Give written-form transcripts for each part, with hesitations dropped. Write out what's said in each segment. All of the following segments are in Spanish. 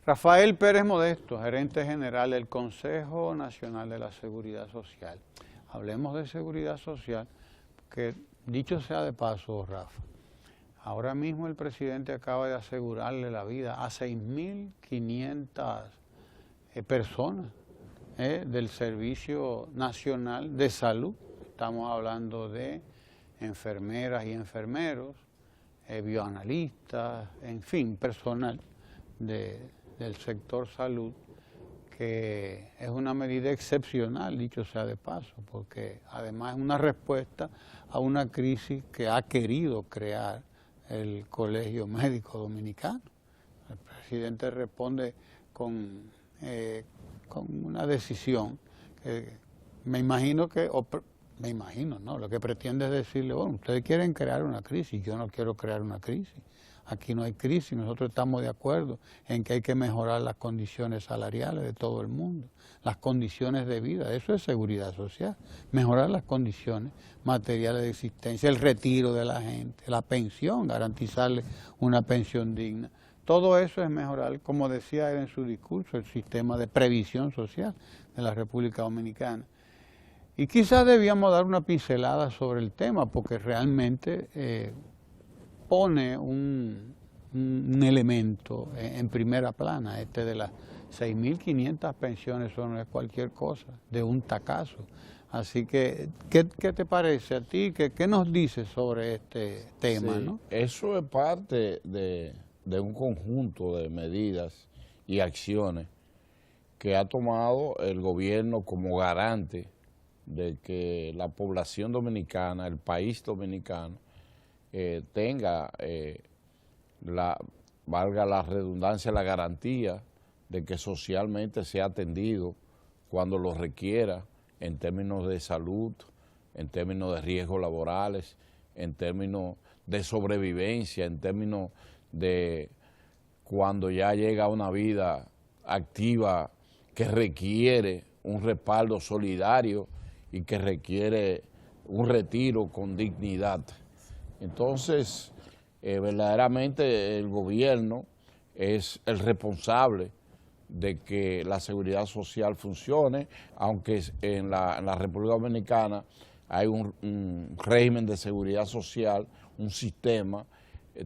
Rafael Pérez Modesto, gerente general del Consejo Nacional de la Seguridad Social. Hablemos de seguridad social, que dicho sea de paso, Rafa, ahora mismo el presidente acaba de asegurarle la vida a 6.500 personas del Servicio Nacional de Salud. Estamos hablando de enfermeras y enfermeros, bioanalistas, en fin, personal del sector salud, que es una medida excepcional, dicho sea de paso, porque además es una respuesta a una crisis que ha querido crear el Colegio Médico Dominicano. El presidente responde con una decisión que me imagino que, no, lo que pretende es decirle, bueno, ustedes quieren crear una crisis, yo no quiero crear una crisis. Aquí no hay crisis, nosotros estamos de acuerdo en que hay que mejorar las condiciones salariales de todo el mundo, las condiciones de vida, eso es seguridad social, mejorar las condiciones materiales de existencia, el retiro de la gente, la pensión, garantizarle una pensión digna. Todo eso es mejorar, como decía él en su discurso, el sistema de previsión social de la República Dominicana. Y quizás debíamos dar una pincelada sobre el tema, porque realmente pone un elemento en primera plana, de las 6.500 pensiones, eso no es cualquier cosa, de un tacazo. Así que, ¿qué te parece a ti? ¿Qué nos dices sobre este tema? Sí, ¿no? Eso es parte de un conjunto de medidas y acciones que ha tomado el gobierno como garante de que la población dominicana, el país dominicano, tenga, valga la redundancia, la garantía de que socialmente sea atendido cuando lo requiera en términos de salud, en términos de riesgos laborales, en términos de sobrevivencia, en términos de cuando ya llega una vida activa que requiere un respaldo solidario y que requiere un retiro con dignidad. Entonces, verdaderamente el gobierno es el responsable de que la seguridad social funcione, aunque en la República Dominicana hay un régimen de seguridad social, un sistema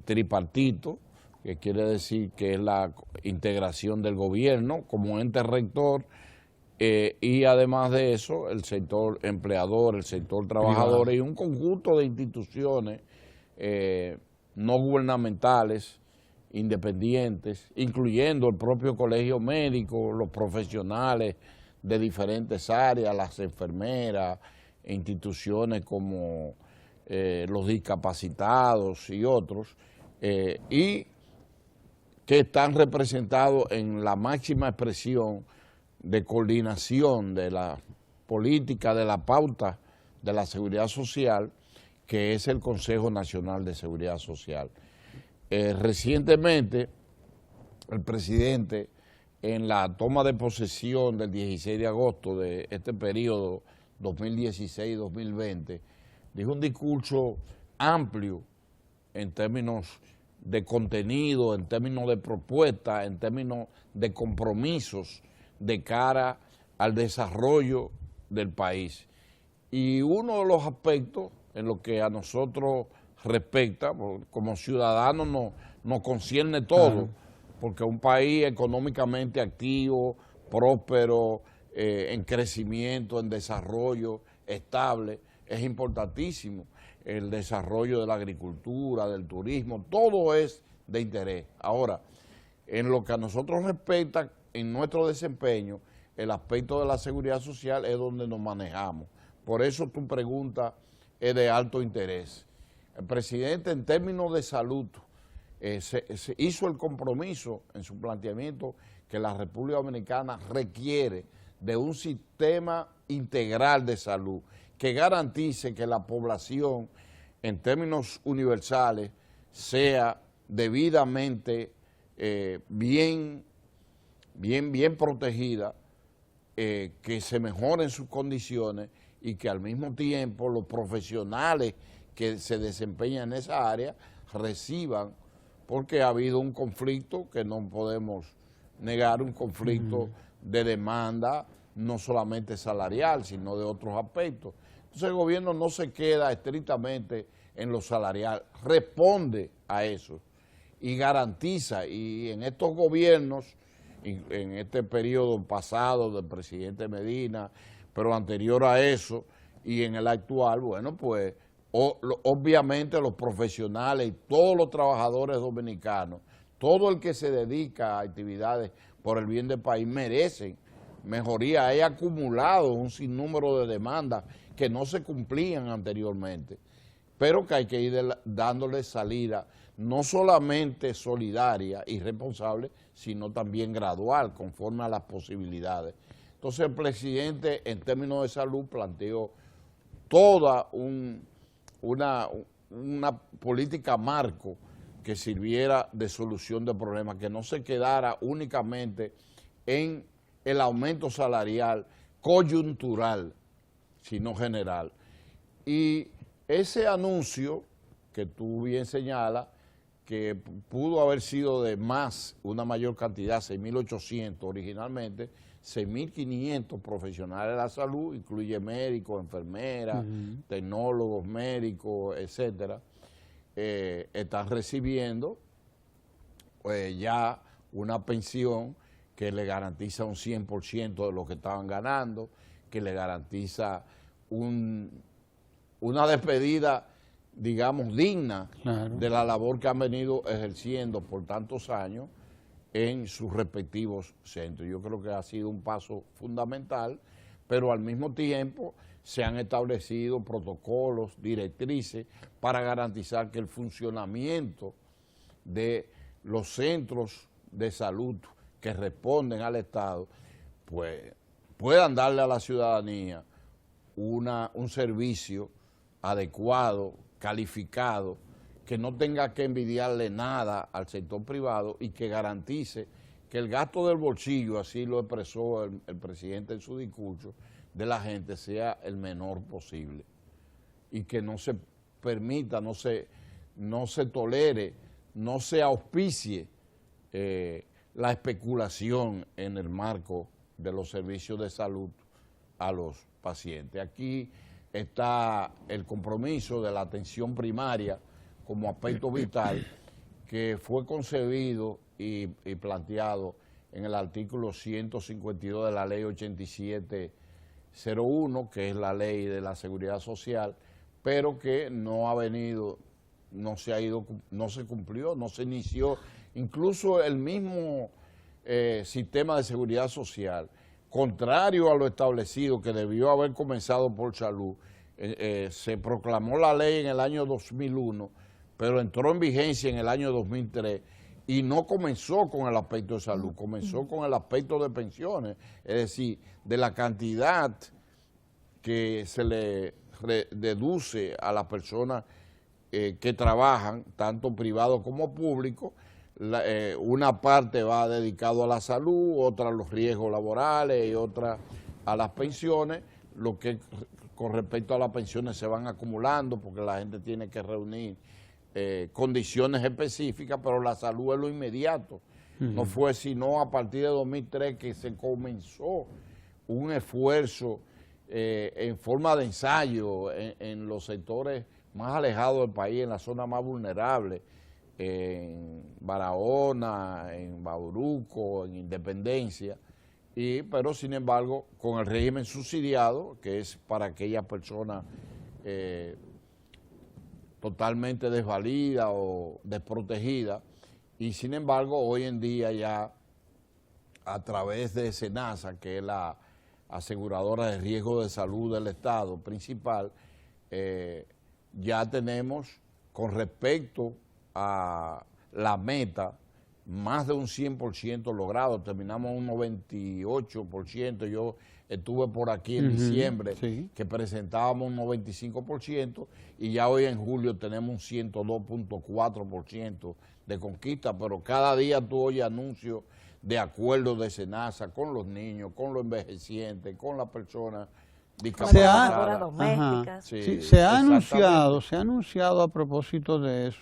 tripartito, que quiere decir que es la integración del gobierno como ente rector, y además de eso, el sector empleador, el sector trabajador privado, y un conjunto de instituciones no gubernamentales, independientes, incluyendo el propio colegio médico, los profesionales de diferentes áreas, las enfermeras, instituciones como los discapacitados y otros, y que están representados en la máxima expresión de coordinación de la política, de la pauta de la seguridad social, que es el Consejo Nacional de Seguridad Social. Recientemente, el presidente, en la toma de posesión del 16 de agosto de este periodo 2016-2020, dijo un discurso amplio en términos de contenido, en términos de propuestas, en términos de compromisos de cara al desarrollo del país. Y uno de los aspectos en lo que a nosotros respecta, como ciudadanos nos concierne todo, porque un país económicamente activo, próspero, en crecimiento, en desarrollo estable, es importantísimo. El desarrollo de la agricultura, del turismo, todo es de interés. Ahora, en lo que a nosotros respecta, en nuestro desempeño, el aspecto de la seguridad social es donde nos manejamos. Por eso tu pregunta es de alto interés. El presidente, en términos de salud, se hizo el compromiso en su planteamiento que la República Dominicana requiere de un sistema integral de salud que garantice que la población, en términos universales, sea debidamente bien protegida, que se mejoren sus condiciones y que al mismo tiempo los profesionales que se desempeñan en esa área reciban, porque ha habido un conflicto que no podemos negar un conflicto de demanda, no solamente salarial, sino de otros aspectos. Entonces el gobierno no se queda estrictamente en lo salarial, responde a eso y garantiza, y en estos gobiernos, en este periodo pasado del presidente Medina, pero anterior a eso, y en el actual, bueno, pues obviamente los profesionales y todos los trabajadores dominicanos, todo el que se dedica a actividades por el bien del país merecen mejoría. Hay acumulado un sinnúmero de demandas que no se cumplían anteriormente, pero que hay que ir dándole salida, no solamente solidaria y responsable, sino también gradual, conforme a las posibilidades. Entonces el presidente, en términos de salud, planteó toda una política marco que sirviera de solución de problemas, que no se quedara únicamente en el aumento salarial coyuntural, sino general. Y ese anuncio que tú bien señalas, que pudo haber sido de más, una mayor cantidad, 6.800 originalmente, 6.500 profesionales de la salud, incluye médicos, enfermeras, tecnólogos, médicos, etcétera, están recibiendo ya una pensión que le garantiza un 100% de lo que estaban ganando, que le garantiza una despedida, digamos, digna de la labor que han venido ejerciendo por tantos años en sus respectivos centros. Yo creo que ha sido un paso fundamental, pero al mismo tiempo se han establecido protocolos, directrices para garantizar que el funcionamiento de los centros de salud que responden al Estado, pues puedan darle a la ciudadanía un servicio adecuado, calificado, que no tenga que envidiarle nada al sector privado y que garantice que el gasto del bolsillo, así lo expresó el presidente en su discurso, de la gente sea el menor posible y que no se permita, no se tolere, no se auspicie la especulación en el marco de los servicios de salud a los pacientes. Aquí está el compromiso de la atención primaria como aspecto vital, que fue concebido y planteado en el artículo 152 de la ley 8701, que es la ley de la seguridad social, pero que no ha venido, no se cumplió, no se inició. Incluso el mismo sistema de seguridad social, contrario a lo establecido, que debió haber comenzado por salud, se proclamó la ley en el año 2001, pero entró en vigencia en el año 2003 y no comenzó con el aspecto de salud, comenzó con el aspecto de pensiones, es decir, de la cantidad que se le deduce a las personas que trabajan, tanto privado como público. Una parte va dedicado a la salud, otra a los riesgos laborales y otra a las pensiones. Lo que con respecto a las pensiones se van acumulando porque la gente tiene que reunir condiciones específicas, pero la salud es lo inmediato. No fue sino a partir de 2003 que se comenzó un esfuerzo en forma de ensayo en los sectores más alejados del país, en la zona más vulnerable, en Barahona, en Bauruco, en Independencia, pero sin embargo con el régimen subsidiado, que es para aquellas personas totalmente desvalidas o desprotegidas, y sin embargo hoy en día ya a través de SENASA, que es la aseguradora de riesgo de salud del Estado principal, ya tenemos con respecto a la meta más de un 100% logrado, terminamos un 98%, yo estuve por aquí en diciembre, que presentábamos un 95%, y ya hoy en julio tenemos un 102.4% de conquista, pero cada día tú oyes anuncios de acuerdos de SENASA con los niños, con los envejecientes, con las personas discapacitadas. Se ha anunciado a propósito de eso,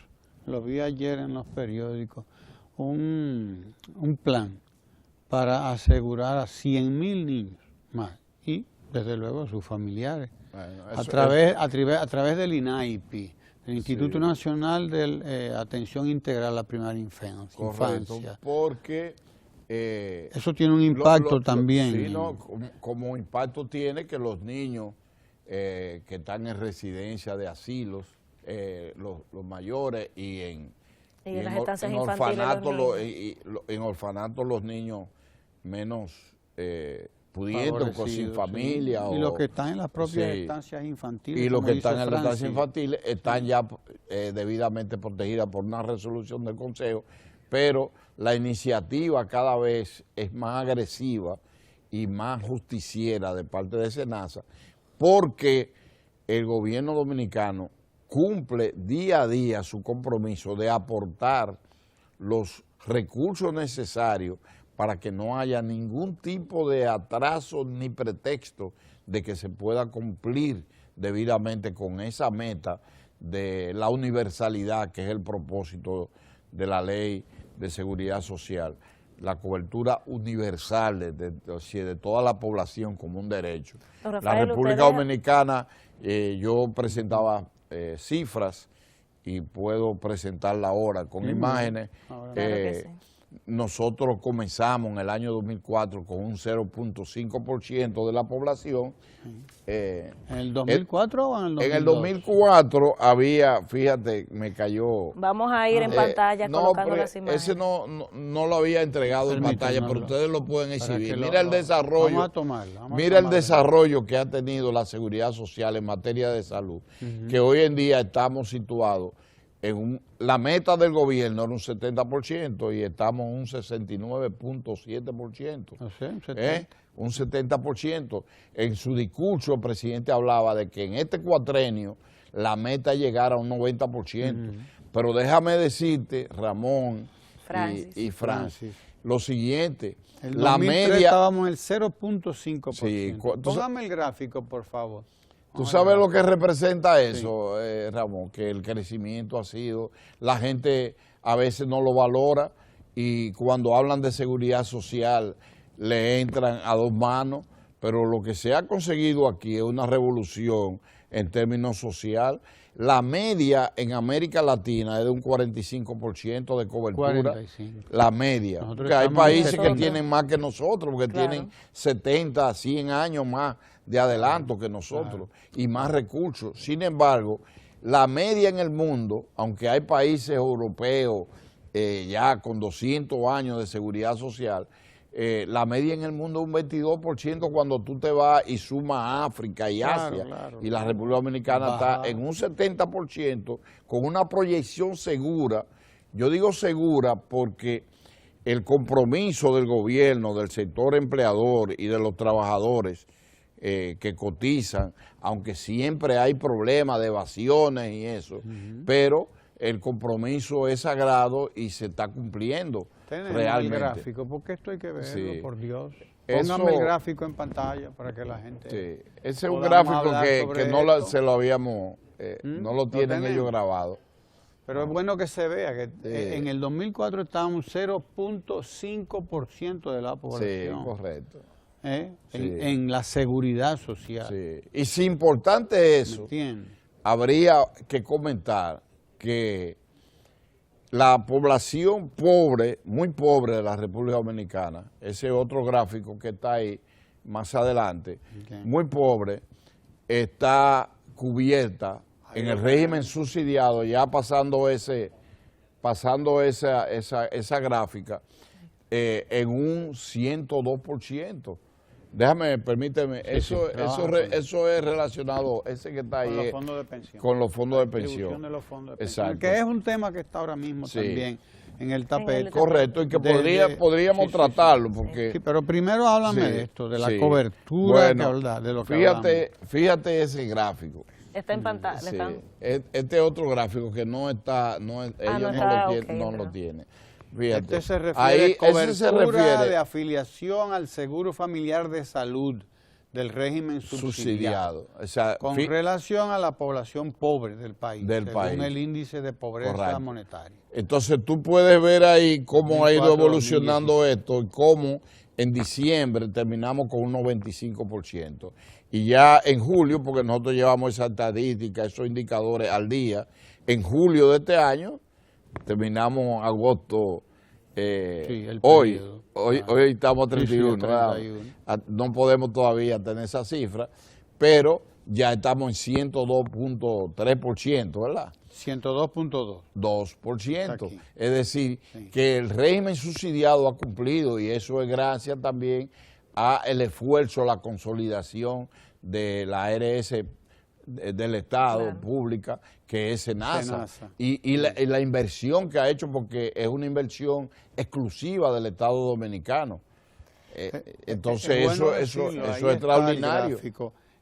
lo vi ayer en los periódicos, un plan para asegurar a 100.000 niños más y desde luego sus familiares Bueno, a través del INAIPI, el Instituto Nacional de Atención Integral a la Primaria Infancia. Correcto, porque eso tiene un impacto también. Sí, no, como impacto tiene que los niños que están en residencia de asilos, los mayores y en las estancias infantiles, en orfanatos los niños menos pudientes, sin familia. Sí. Y los que están en las propias estancias infantiles. Y los que están en las estancias infantiles están ya debidamente protegidas por una resolución del Consejo, pero la iniciativa cada vez es más agresiva y más justiciera de parte de SENASA, porque el gobierno dominicano cumple día a día su compromiso de aportar los recursos necesarios para que no haya ningún tipo de atraso ni pretexto de que se pueda cumplir debidamente con esa meta de la universalidad, que es el propósito de la Ley de Seguridad Social, la cobertura universal de toda la población como un derecho. Rafael, la República Dominicana, yo presentaba cifras y puedo presentarla ahora con imágenes. Claro que sí. Nosotros comenzamos en el año 2004 con un 0.5% de la población. ¿En el 2004 o en el 2002? En el 2004 había, fíjate, me cayó... Vamos a ir en pantalla colocando las imágenes. Ese no lo había entregado en pantalla, pero ustedes lo pueden exhibir. Mira el desarrollo, vamos a tomarlo, mira el desarrollo que ha tenido la seguridad social en materia de salud, que hoy en día estamos situados la meta del gobierno era un 70% y estamos en un 69.7%. Un 70%. En su discurso el presidente hablaba de que en este cuatrenio la meta llegara a un 90%. Pero déjame decirte, Ramón y Francis, lo siguiente. La media estábamos en el 0.5%. Sí, póngame el gráfico, por favor. ¿Tú sabes lo que representa eso, Ramón? Que el crecimiento ha sido, la gente a veces no lo valora y cuando hablan de seguridad social le entran a dos manos, pero lo que se ha conseguido aquí es una revolución en términos social. La media en América Latina es de un 45% de cobertura. 45. La media. Porque hay países que tienen más que nosotros, porque tienen 70, 100 años más de adelanto que nosotros y más recursos. Sin embargo, la media en el mundo, aunque hay países europeos ya con 200 años de seguridad social, la media en el mundo es un 22% cuando tú te vas y sumas África y Asia. Y la República Dominicana está en un 70% con una proyección segura. Yo digo segura porque el compromiso del gobierno, del sector empleador y de los trabajadores que cotizan, aunque siempre hay problemas de evasiones y eso, pero el compromiso es sagrado y se está cumpliendo. Realmente. El gráfico, porque esto hay que verlo, por Dios. Póngame el gráfico en pantalla para que la gente... Sí. Ese es un gráfico que no se lo habíamos, no lo tienen ellos grabado. Pero es bueno que se vea que en el 2004 estábamos 0.5% de la población. Sí, correcto. En la seguridad social. Sí. Y si importante eso, habría que comentar que la población pobre, muy pobre de la República Dominicana, ese otro gráfico que está ahí más adelante, muy pobre, está cubierta en el régimen subsidiado, ya pasando esa gráfica, en un 102%. Permíteme, eso es relacionado, ese que está ahí, con los fondos de pensión. Con los fondos de pensión. De los fondos de pensión. Exacto. Que es un tema que está ahora mismo también en el tapete. Correcto, y que podríamos tratarlo. Porque, sí, pero primero háblame de esto, de la cobertura, de lo que fíjate ese gráfico. Está en pantalla. Sí. Este otro gráfico que no está, ellos no lo tienen. Fíjate. Este se refiere a cobertura de afiliación al Seguro Familiar de Salud del régimen subsidiado. O sea, con relación a la población pobre del país, según el índice de pobreza monetaria. Entonces tú puedes ver ahí cómo ha ido evolucionando esto y cómo en diciembre terminamos con un 95%. Y ya en julio, porque nosotros llevamos esa estadística, esos indicadores al día, en julio de este año, terminamos agosto, hoy estamos a 31, sí, 31. No podemos todavía tener esa cifra, pero ya estamos en 102.3%, ¿verdad? 102.2. 2%. Es decir, sí, que el régimen subsidiado ha cumplido y eso es gracias también al esfuerzo, la consolidación de la ARS del Estado, pública, que es SENASA. Y la inversión que ha hecho, porque es una inversión exclusiva del Estado dominicano. Entonces eso es extraordinario.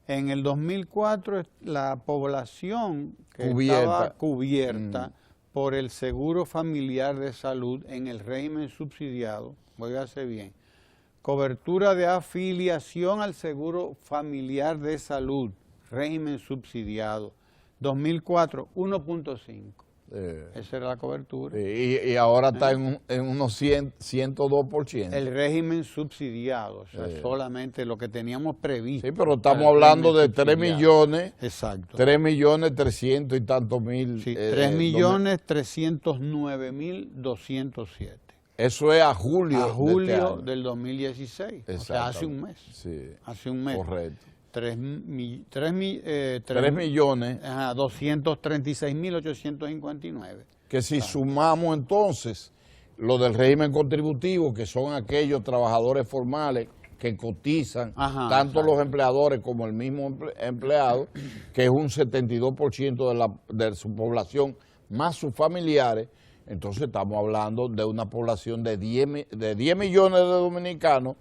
En el 2004 la población que estaba cubierta por el Seguro Familiar de Salud en el régimen subsidiado, óigase bien, cobertura de afiliación al Seguro Familiar de Salud, régimen subsidiado, 2004, 1.5. Esa era la cobertura. Y ahora está en unos 102%. El régimen subsidiado, o sea, solamente lo que teníamos previsto. Sí, pero estamos hablando de 3 millones. Exacto. 3 millones 300 y tantos mil. Sí, 3.309.207. Eso es a julio. A julio del 2016. O sea, hace un mes. Sí. Hace un mes. Correcto. 3 millones. 236.859. Que si sumamos entonces lo del régimen contributivo, que son aquellos trabajadores formales que cotizan, tanto los empleadores como el mismo empleado, que es un 72% de su población, más sus familiares, entonces estamos hablando de una población de 10 millones de dominicanos.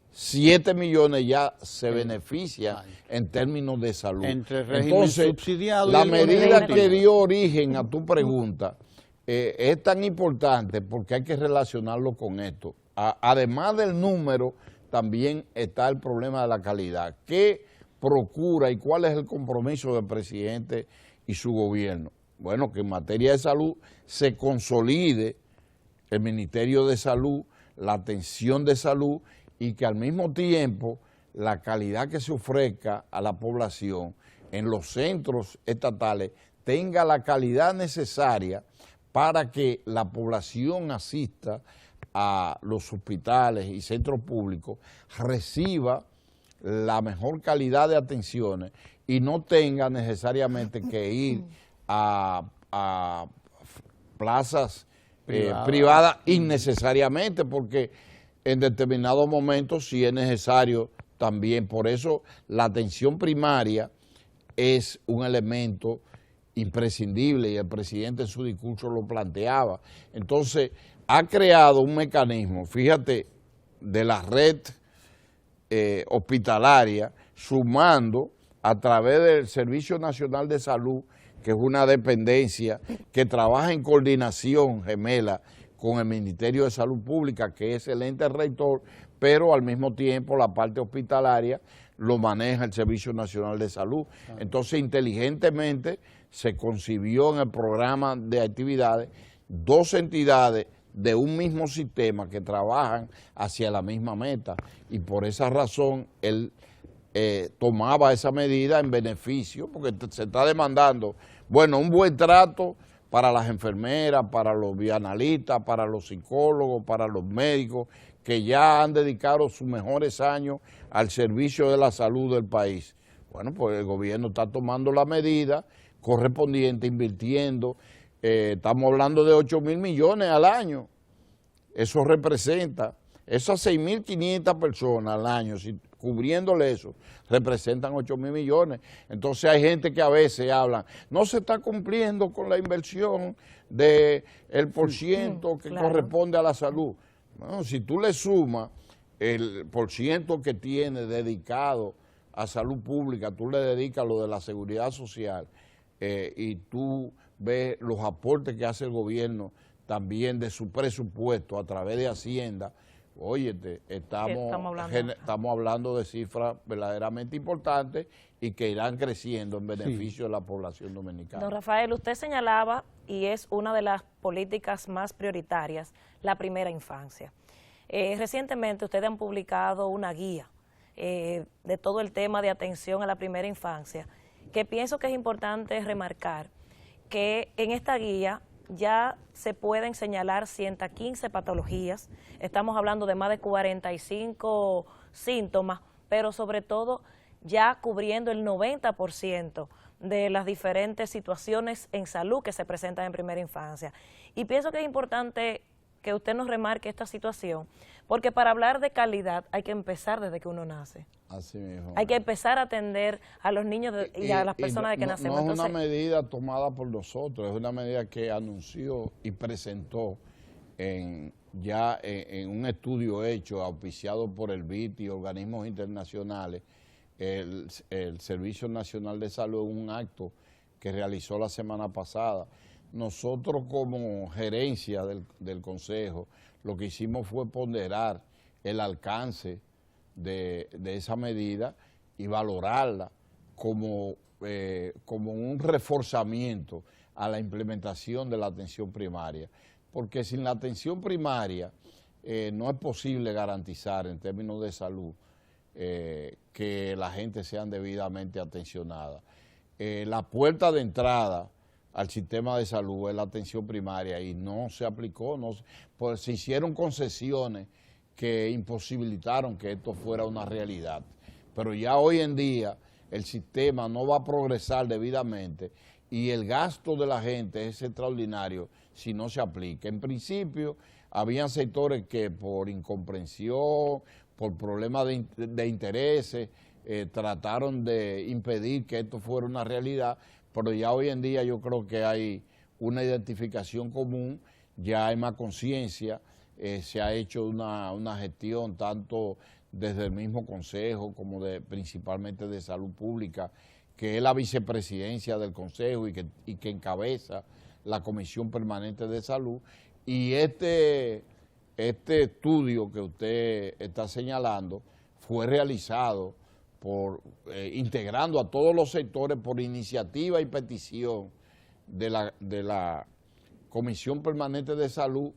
7 millones ya se benefician en términos de salud. Entre el régimen subsidiado la medida que dio origen a tu pregunta es tan importante porque hay que relacionarlo con esto. Además del número, también está el problema de la calidad. ¿Qué procura y cuál es el compromiso del presidente y su gobierno? Bueno, que en materia de salud se consolide el Ministerio de Salud, la atención de salud, y que al mismo tiempo la calidad que se ofrezca a la población en los centros estatales tenga la calidad necesaria para que la población asista a los hospitales y centros públicos, reciba la mejor calidad de atenciones y no tenga necesariamente que ir a plazas privadas innecesariamente, porque en determinados momentos sí es necesario también. Por eso la atención primaria es un elemento imprescindible y el presidente en su discurso lo planteaba. Entonces ha creado un mecanismo, fíjate, de la red hospitalaria, sumando a través del Servicio Nacional de Salud, que es una dependencia que trabaja en coordinación gemela con el Ministerio de Salud Pública, que es el ente rector, pero al mismo tiempo la parte hospitalaria lo maneja el Servicio Nacional de Salud. Entonces, inteligentemente se concibió en el programa de actividades 2 entidades de un mismo sistema que trabajan hacia la misma meta, y por esa razón él tomaba esa medida en beneficio, porque se está demandando, bueno, un buen trato para las enfermeras, para los bioanalistas, para los psicólogos, para los médicos, que ya han dedicado sus mejores años al servicio de la salud del país. Bueno, pues el gobierno está tomando la medida correspondiente, invirtiendo, estamos hablando de 8.000 millones al año. Eso representa, esas 6.500 personas al año, si cubriéndole eso, representan 8.000 millones. Entonces hay gente que a veces habla, no se está cumpliendo con la inversión del % que corresponde a la salud. Bueno, si tú le sumas el % que tiene dedicado a salud pública, tú le dedicas lo de la seguridad social y tú ves los aportes que hace el gobierno también de su presupuesto a través de Hacienda, óyete, estamos hablando de cifras verdaderamente importantes y que irán creciendo en beneficio de la población dominicana. Don Rafael, usted señalaba, y es una de las políticas más prioritarias, la primera infancia. Recientemente ustedes han publicado una guía de todo el tema de atención a la primera infancia, que pienso que es importante remarcar que en esta guía ya se pueden señalar 115 patologías, estamos hablando de más de 45 síntomas, pero sobre todo ya cubriendo el 90% de las diferentes situaciones en salud que se presentan en primera infancia. Y pienso que es importante que usted nos remarque esta situación, porque para hablar de calidad hay que empezar desde que uno nace. Así mismo. Hay que empezar a atender a los niños y a las personas de que nacemos. No es una medida tomada por nosotros, es una medida que anunció y presentó ya en un estudio hecho, auspiciado por el BIT y organismos internacionales, el Servicio Nacional de Salud, en un acto que realizó la semana pasada. Nosotros como gerencia del Consejo, lo que hicimos fue ponderar el alcance de esa medida y valorarla como un reforzamiento a la implementación de la atención primaria, porque sin la atención primaria no es posible garantizar en términos de salud que la gente sea debidamente atencionada. La puerta de entrada al sistema de salud es la atención primaria y no se aplicó, pues se hicieron concesiones que imposibilitaron que esto fuera una realidad. Pero ya hoy en día el sistema no va a progresar debidamente y el gasto de la gente es extraordinario si no se aplica. En principio, habían sectores que por incomprensión, por problemas de intereses, trataron de impedir que esto fuera una realidad, pero ya hoy en día yo creo que hay una identificación común, ya hay más conciencia, se ha hecho una gestión tanto desde el mismo Consejo como principalmente de Salud Pública, que es la vicepresidencia del Consejo y que encabeza la Comisión Permanente de Salud. Y este estudio que usted está señalando fue realizado integrando a todos los sectores por iniciativa y petición de la Comisión Permanente de Salud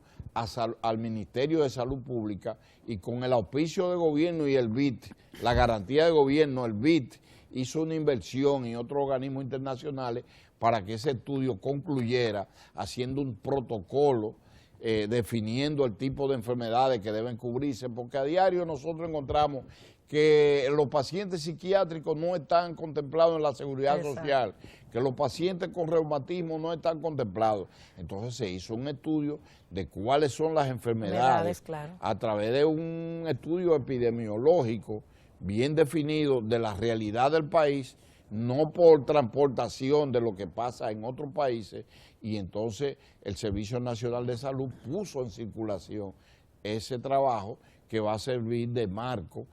al Ministerio de Salud Pública, y con el auspicio de gobierno y el BIT, la garantía de gobierno, el BIT hizo una inversión y otros organismos internacionales para que ese estudio concluyera haciendo un protocolo definiendo el tipo de enfermedades que deben cubrirse, porque a diario nosotros encontramos que los pacientes psiquiátricos no están contemplados en la seguridad social, que los pacientes con reumatismo no están contemplados. Entonces se hizo un estudio de cuáles son las enfermedades claro, a través de un estudio epidemiológico bien definido de la realidad del país, no por transportación de lo que pasa en otros países, y entonces el Servicio Nacional de Salud puso en circulación ese trabajo que va a servir de marco,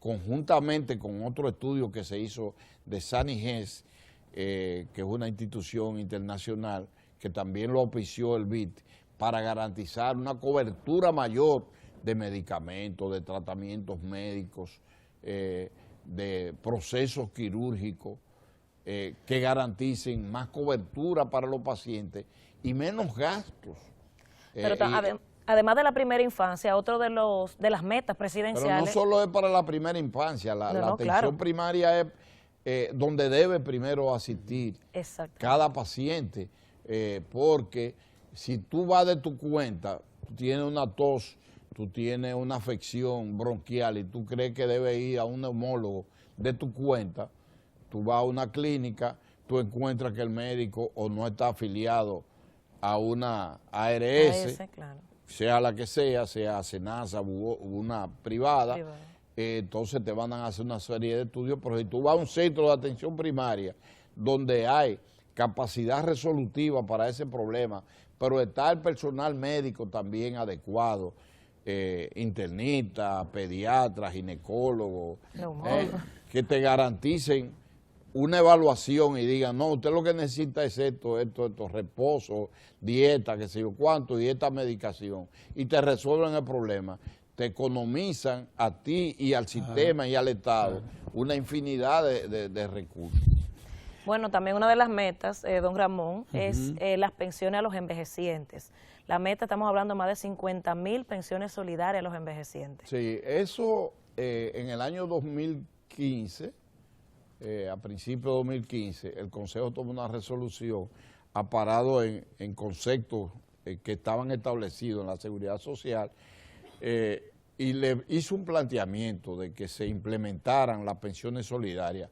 conjuntamente con otro estudio que se hizo de SANIGES, que es una institución internacional, que también lo auspició el BIT, para garantizar una cobertura mayor de medicamentos, de tratamientos médicos, de procesos quirúrgicos, que garanticen más cobertura para los pacientes y menos gastos. Pero además de la primera infancia, otro de las metas presidenciales... Pero no solo es para la primera infancia, la atención claro, primaria es donde debe primero asistir cada paciente, porque si tú vas de tu cuenta, tú tienes una tos, tú tienes una afección bronquial y tú crees que debes ir a un neumólogo de tu cuenta, tú vas a una clínica, tú encuentras que el médico o no está afiliado a una ARS, claro, sea la que sea SENASA u una privada, entonces te van a hacer una serie de estudios, pero si tú vas a un centro de atención primaria donde hay capacidad resolutiva para ese problema, pero está el personal médico también adecuado, internistas, pediatras, ginecólogos, que te garanticen una evaluación y digan, no, usted lo que necesita es esto, reposo, dieta, qué sé yo cuánto, y esta medicación, y te resuelven el problema. te economizan a ti y al sistema y al Estado una infinidad de recursos. Bueno, también una de las metas, don Ramón, es las pensiones a los envejecientes. La meta, estamos hablando de más de 50.000 pensiones solidarias a los envejecientes. Sí, eso en el año 2015, a principios de 2015, el Consejo tomó una resolución aparado en conceptos que estaban establecidos en la Seguridad Social y le hizo un planteamiento de que se implementaran las pensiones solidarias.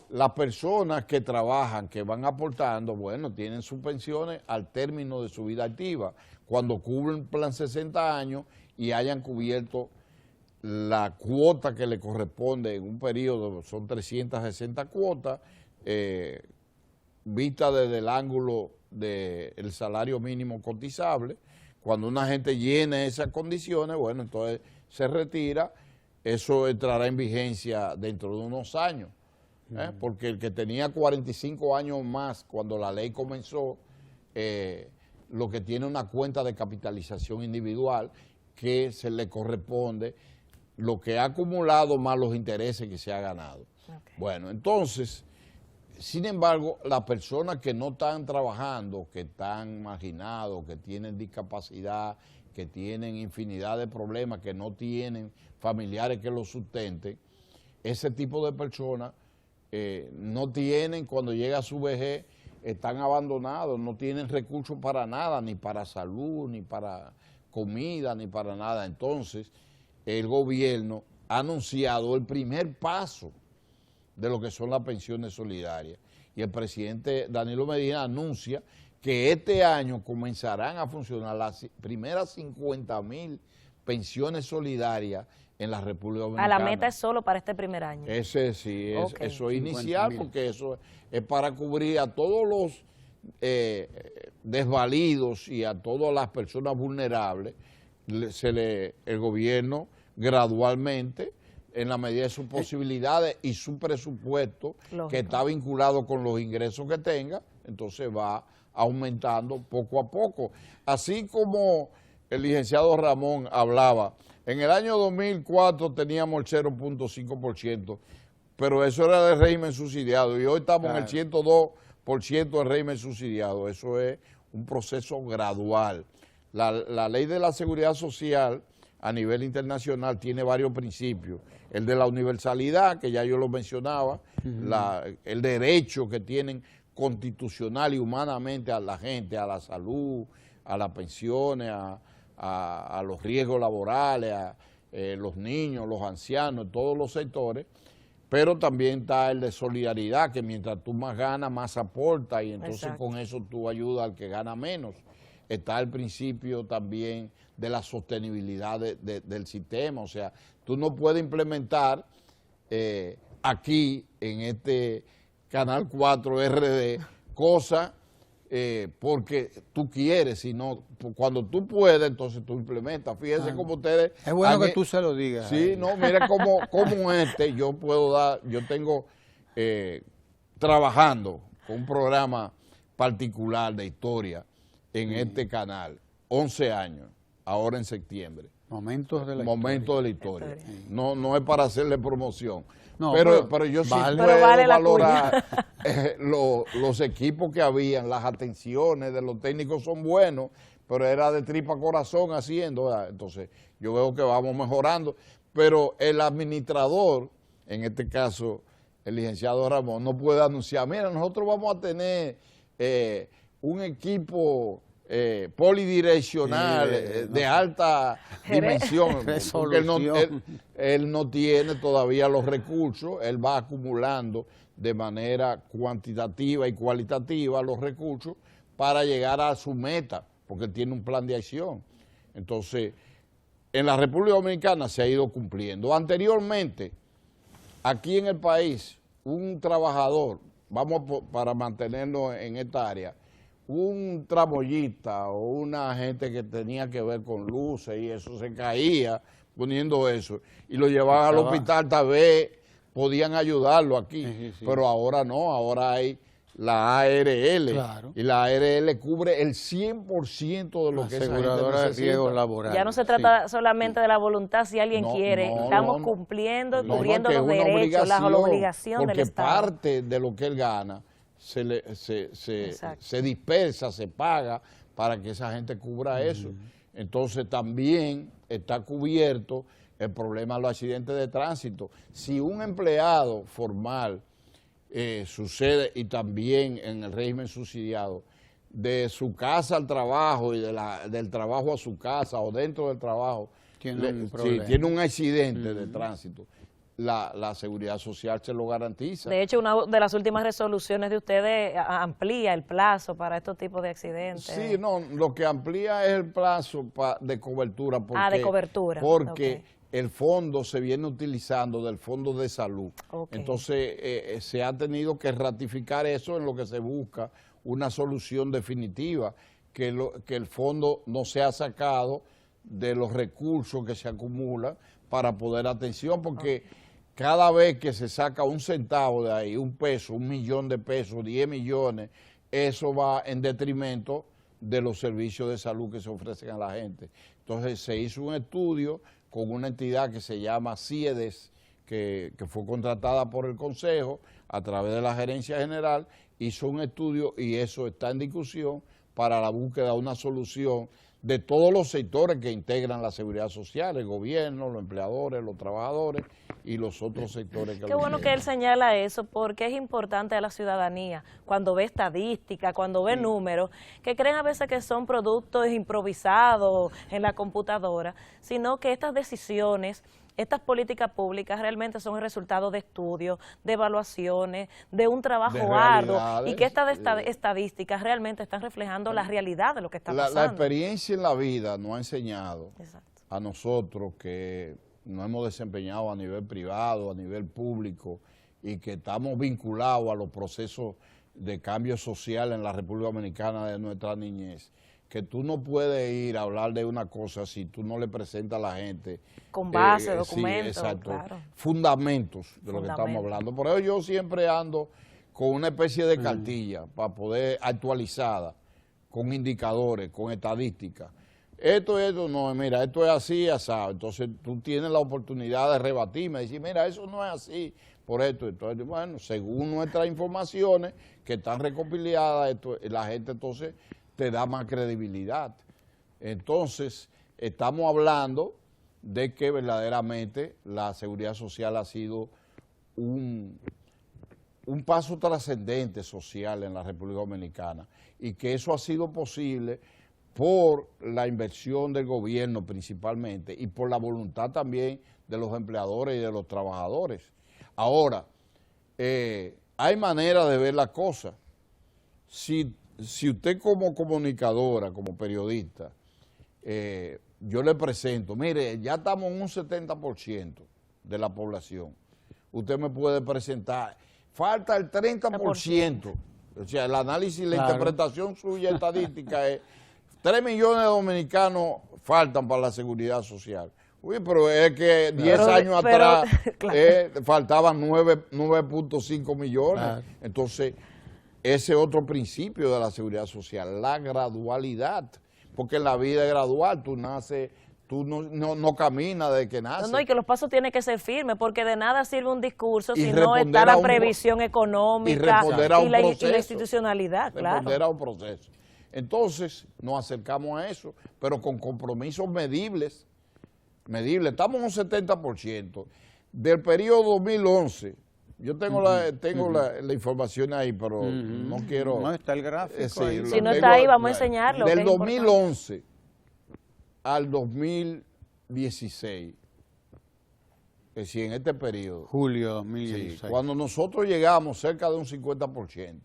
Las personas que trabajan, que van aportando, bueno, tienen sus pensiones al término de su vida activa, cuando cumplan 60 años y hayan cubierto la cuota que le corresponde en un periodo, son 360 cuotas, vista desde el ángulo del salario mínimo cotizable. Cuando una gente llene esas condiciones, bueno, entonces se retira, eso entrará en vigencia dentro de unos años. Porque el que tenía 45 años más cuando la ley comenzó, lo que tiene una cuenta de capitalización individual que se le corresponde lo que ha acumulado más los intereses que se ha ganado. Okay. Bueno, entonces, sin embargo, las personas que no están trabajando, que están marginados, que tienen discapacidad, que tienen infinidad de problemas, que no tienen familiares que los sustenten, ese tipo de personas no tienen, cuando llega a su vejez, están abandonados, no tienen recursos para nada, ni para salud, ni para comida, ni para nada. Entonces, el gobierno ha anunciado el primer paso de lo que son las pensiones solidarias. Y el presidente Danilo Medina anuncia que este año comenzarán a funcionar las primeras 50.000 pensiones solidarias en la República Dominicana. La meta es solo para este primer año. Ese sí, eso es inicial, porque eso es para cubrir a todos los desvalidos y a todas las personas vulnerables. El gobierno gradualmente, en la medida de sus posibilidades y su presupuesto, lógico, que está vinculado con los ingresos que tenga, entonces va aumentando poco a poco. Así como el licenciado Ramón hablaba, en el año 2004 teníamos el 0.5%, pero eso era del régimen subsidiado y hoy estamos en el 102% del régimen subsidiado. Eso es un proceso gradual. La ley de la seguridad social a nivel internacional tiene varios principios. El de la universalidad, que ya yo lo mencionaba, el derecho que tienen constitucional y humanamente a la gente, a la salud, a las pensiones, a los riesgos laborales, a los niños, los ancianos, todos los sectores, pero también está el de solidaridad, que mientras tú más ganas, más aportas, y entonces exacto, con eso tú ayudas al que gana menos. Está el principio también de la sostenibilidad del sistema, o sea, tú no puedes implementar aquí en este Canal 4 RD cosas porque tú quieres, sino cuando tú puedes, entonces tú implementas. Fíjense como ustedes... Es bueno que tú se lo digas. Sí, no, mira como yo tengo trabajando con un programa particular de historia en este canal, 11 años, ahora en septiembre. Momentos de la historia. No es para hacerle promoción. No, pero yo sí puedo valorar los equipos que habían, las atenciones de los técnicos son buenos, pero era de tripa corazón haciendo, ¿verdad? Entonces yo veo que vamos mejorando, pero el administrador, en este caso el licenciado Ramón, no puede anunciar, mira, nosotros vamos a tener un equipo polidireccional de alta dimensión, porque él no tiene todavía los recursos, él va acumulando de manera cuantitativa y cualitativa los recursos para llegar a su meta, porque él tiene un plan de acción. Entonces, en la República Dominicana se ha ido cumpliendo. Anteriormente, aquí en el país, un trabajador, para mantenernos en esta área, un tramoyista o una gente que tenía que ver con luces y eso se caía poniendo eso y lo llevaban al hospital, tal vez podían ayudarlo aquí, pero ahora no, ahora hay la ARL. Claro. Y la ARL cubre el 100% de lo que esa gente Aseguradora de necesita. riesgos laborales. Ya no se trata solamente de la voluntad si alguien No, quiere. no, Estamos no. cumpliendo, No, cubriendo que es los una derechos, la obligación del porque Estado. parte de lo que él gana Exacto. se dispersa, se paga para que esa gente cubra eso. Entonces también está cubierto el problema de los accidentes de tránsito. Si un empleado formal sucede, y también en el régimen subsidiado, de su casa al trabajo y del trabajo a su casa o dentro del trabajo, si tiene un accidente de tránsito, la seguridad social se lo garantiza. De hecho, una de las últimas resoluciones de ustedes amplía el plazo para estos tipos de accidentes. Sí, no, lo que amplía es el plazo de cobertura. De cobertura. Porque el fondo se viene utilizando del Fondo de Salud. Okay. Entonces, se ha tenido que ratificar eso en lo que se busca una solución definitiva, que el fondo no sea sacado de los recursos que se acumulan para poder atención, porque cada vez que se saca un centavo de ahí, un peso, 1 millón de pesos, 10 millones, eso va en detrimento de los servicios de salud que se ofrecen a la gente. Entonces se hizo un estudio con una entidad que se llama CIEDES, que fue contratada por el Consejo a través de la Gerencia General, hizo un estudio y eso está en discusión para la búsqueda de una solución de todos los sectores que integran la seguridad social, el gobierno, los empleadores, los trabajadores y los otros sectores. Qué bueno que él señala eso, porque es importante a la ciudadanía, cuando ve estadística, cuando ve números, que creen a veces que son productos improvisados en la computadora, sino que estas decisiones, estas políticas públicas realmente son el resultado de estudios, de evaluaciones, de un trabajo arduo, y que estas estadísticas realmente están reflejando la realidad de lo que está pasando. La experiencia en la vida nos ha enseñado a nosotros que nos hemos desempeñado a nivel privado, a nivel público, y que estamos vinculados a los procesos de cambio social en la República Dominicana de nuestra niñez, que tú no puedes ir a hablar de una cosa si tú no le presentas a la gente con base, documentos, sí, exacto, claro, fundamentos de lo que estamos hablando. Por eso yo siempre ando con una especie de cartilla para poder actualizada, con indicadores, con estadísticas. Esto, no, mira, esto es así, asado. Entonces tú tienes la oportunidad de rebatirme, decir, mira, eso no es así, por esto. Entonces, bueno, según nuestras informaciones que están recopiladas, la gente entonces te da más credibilidad. Entonces, estamos hablando de que verdaderamente la seguridad social ha sido un paso trascendente social en la República Dominicana y que eso ha sido posible por la inversión del gobierno principalmente y por la voluntad también de los empleadores y de los trabajadores. Ahora, hay manera de ver la cosa. Si usted como comunicadora, como periodista, yo le presento, mire, ya estamos en un 70% de la población. Usted me puede presentar, falta el 30%. O sea, el análisis y la interpretación suya estadística es 3 millones de dominicanos faltan para la seguridad social. Uy, pero es que 10 años atrás faltaban 9.5 millones. Claro. Entonces, ese es otro principio de la seguridad social, la gradualidad, porque en la vida es gradual, tú naces, tú no caminas desde que naces. No, y que los pasos tienen que ser firmes, porque de nada sirve un discurso si no está la previsión económica y la institucionalidad, claro. Responder a un proceso. Entonces, nos acercamos a eso, pero con compromisos medibles. Estamos en un 70%. Del periodo 2011, yo tengo la información ahí, pero no quiero... No está el gráfico. Sí, si no está ahí, vamos a enseñarlo. Del 2011 al 2016, es decir, en este periodo. Julio 2016. Sí, cuando nosotros llegamos cerca de un 50%,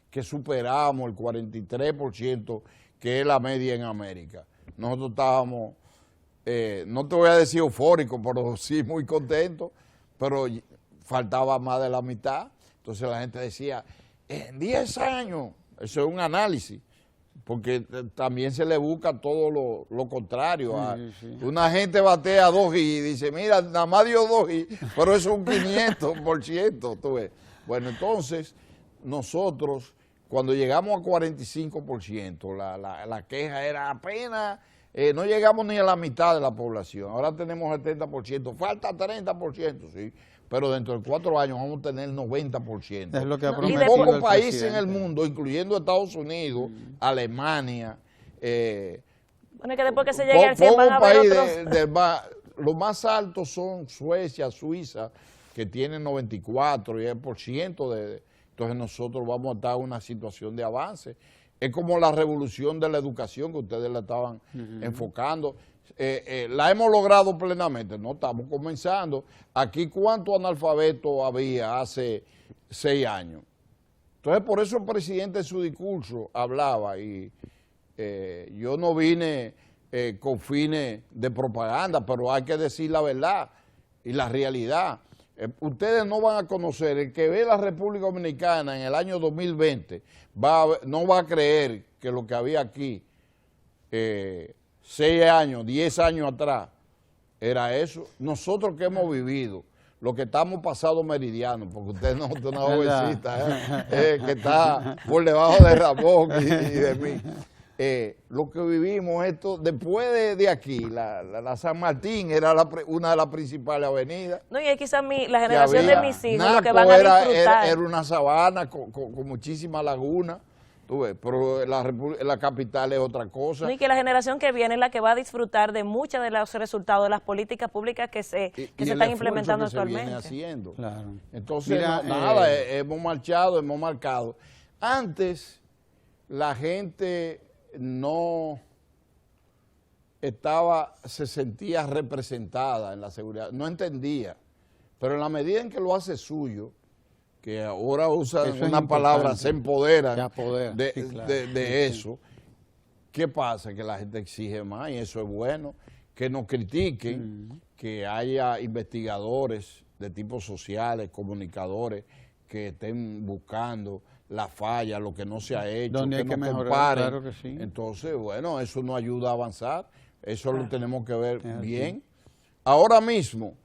que superamos el 43%, que es la media en América. Nosotros estábamos, no te voy a decir eufóricos, pero sí muy contentos, pero faltaba más de la mitad. Entonces la gente decía, en 10 años, eso es un análisis, porque también se le busca todo lo contrario. Una gente batea 2 y dice, mira, nada más dio 2 y, pero eso es un 500%. Tú ves. Bueno, entonces nosotros, cuando llegamos a 45%, la queja era apenas, no llegamos ni a la mitad de la población. Ahora tenemos 70%, falta 30%, sí, pero dentro de 4 años vamos a tener 90%. Es lo que ha Y prometido pocos el países en el presidente. mundo, incluyendo Estados Unidos, Alemania, Bueno, es que después que se llegue al 100 van a pocos haber países otros. los más altos son Suecia, Suiza, que tienen 94 y el % entonces nosotros vamos a estar en una situación de avance. Es como la revolución de la educación que ustedes la estaban enfocando. La hemos logrado plenamente, no estamos comenzando. Aquí, ¿cuántos analfabetos había hace 6 años? Entonces, por eso el presidente en su discurso hablaba, y yo no vine con fines de propaganda, pero hay que decir la verdad y la realidad. Ustedes no van a conocer, el que ve la República Dominicana en el año 2020 no va a creer que lo que había aquí 6 años, 10 años atrás era eso. Nosotros que hemos vivido, lo que estamos pasados meridianos, porque usted no es una jovencita que está por debajo de Ramón y de mí. Lo que vivimos esto, después de aquí, la San Martín era una de las principales avenidas. No, y es quizás la generación de mis hijos lo que Naco van a disfrutar. era una sabana con muchísimas lagunas, tú ves, pero la capital es otra cosa. No, y que la generación que viene es la que va a disfrutar de muchos de los resultados de las políticas públicas que se están implementando actualmente. Se viene haciendo. Claro. Entonces, Mira, nada, hemos marchado, hemos marcado. Antes, la gente no se sentía representada en la seguridad, no entendía, pero en la medida en que lo hace suyo, que ahora usan una palabra, se empoderan de eso, ¿qué pasa? Que la gente exige más y eso es bueno, que nos critiquen, que haya investigadores de tipo sociales, comunicadores, que estén buscando la falla, lo que no se ha hecho, donde hay que nos mejorar, comparen. claro que sí. Entonces, bueno, eso nos ayuda a avanzar, eso lo tenemos que ver bien. Ahora mismo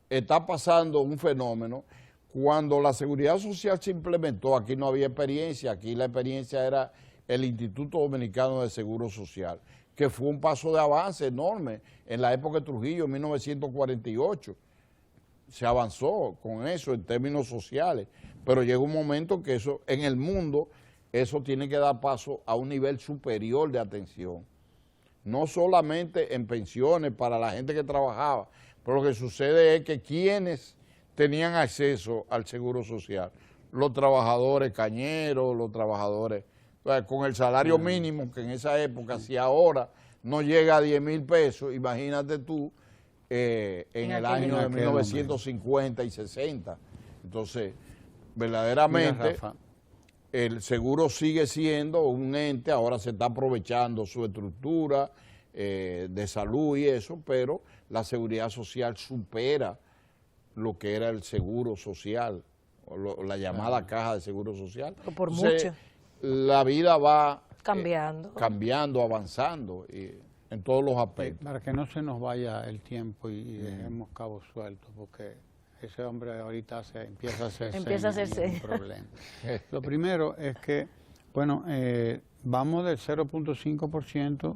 está pasando un fenómeno, cuando la seguridad social se implementó, aquí no había experiencia, aquí la experiencia era el Instituto Dominicano de Seguro Social, que fue un paso de avance enorme en la época de Trujillo, en 1948. Se avanzó con eso en términos sociales, pero llega un momento que eso, en el mundo, eso tiene que dar paso a un nivel superior de atención. No solamente en pensiones para la gente que trabajaba, pero lo que sucede es que quienes tenían acceso al seguro social, los trabajadores cañeros, los trabajadores, con el salario mínimo, que en esa época, si ahora no llega a 10,000 pesos, imagínate tú, en el año de 1950 y 60. Entonces, verdaderamente, Mira, el seguro sigue siendo un ente, ahora se está aprovechando su estructura de salud y eso, pero la seguridad social supera lo que era el seguro social, o la llamada caja de seguro social. Pero por Entonces, mucho. La vida va cambiando, avanzando en todos los aspectos. Para que no se nos vaya el tiempo y dejemos cabos sueltos, porque ese hombre ahorita empieza a hacer un problema. Lo primero es que, bueno, vamos del 0.5%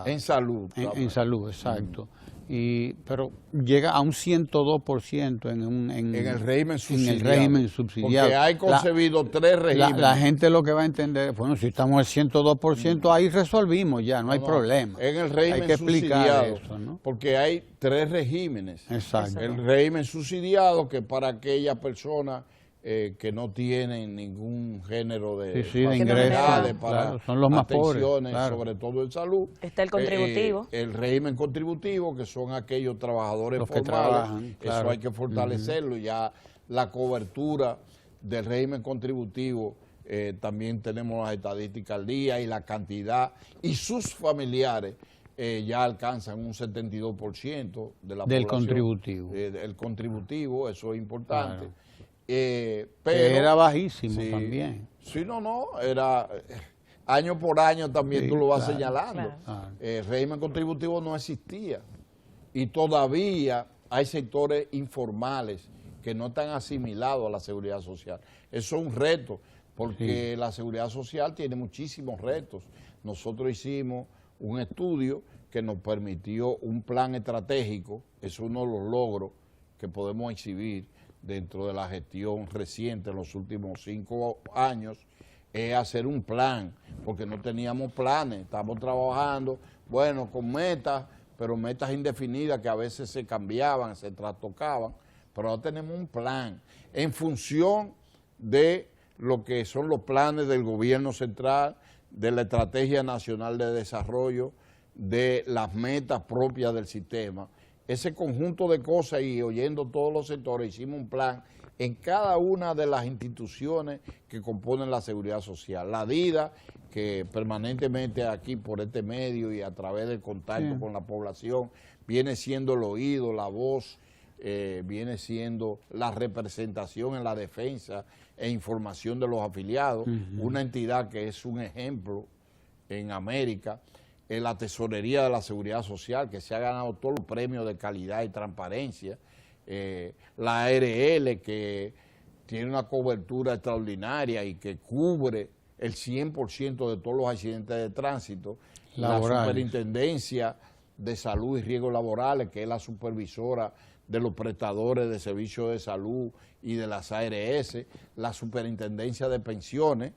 en salud. En salud, exacto. Pero llega a un 102% en el régimen subsidiado. Porque hay concebido 3 regímenes. La gente lo que va a entender, bueno, si estamos al 102%, ahí resolvimos ya, no hay problema. En el régimen hay que explicar subsidiado, eso, ¿no? porque hay 3 regímenes. Exacto. El régimen subsidiado, que es para aquellas personas que no tienen ningún género de ingresos, para son los más pobres, sobre todo en salud. Está el contributivo. El régimen contributivo, que son aquellos trabajadores los formales, que trabajan, eso hay que fortalecerlo. Ya la cobertura del régimen contributivo, también tenemos las estadísticas al día y la cantidad, y sus familiares ya alcanzan un 72% de la del población. Contributivo. El contributivo, eso es importante. Claro. Pero era bajísimo también. Sí, no, era año por año también tú lo vas señalando. El régimen contributivo no existía y todavía hay sectores informales que no están asimilados a la seguridad social. Eso es un reto, porque la seguridad social tiene muchísimos retos. Nosotros hicimos un estudio que nos permitió un plan estratégico, es uno de los logros que podemos exhibir dentro de la gestión reciente en los últimos 5 años, es hacer un plan, porque no teníamos planes, estamos trabajando, bueno, con metas, pero metas indefinidas que a veces se cambiaban, se trastocaban, pero ahora tenemos un plan en función de lo que son los planes del gobierno central, de la Estrategia Nacional de Desarrollo, de las metas propias del sistema. Ese conjunto de cosas y oyendo todos los sectores, hicimos un plan en cada una de las instituciones que componen la seguridad social. La DIDA, que permanentemente aquí por este medio y a través del contacto con la población, viene siendo el oído, la voz, viene siendo la representación en la defensa e información de los afiliados, una entidad que es un ejemplo en América, la Tesorería de la Seguridad Social, que se ha ganado todos los premios de calidad y transparencia, la ARL, que tiene una cobertura extraordinaria y que cubre el 100% de todos los accidentes de tránsito, laborales. La Superintendencia de Salud y Riesgos Laborales, que es la supervisora de los prestadores de servicios de salud y de las ARS, la Superintendencia de Pensiones,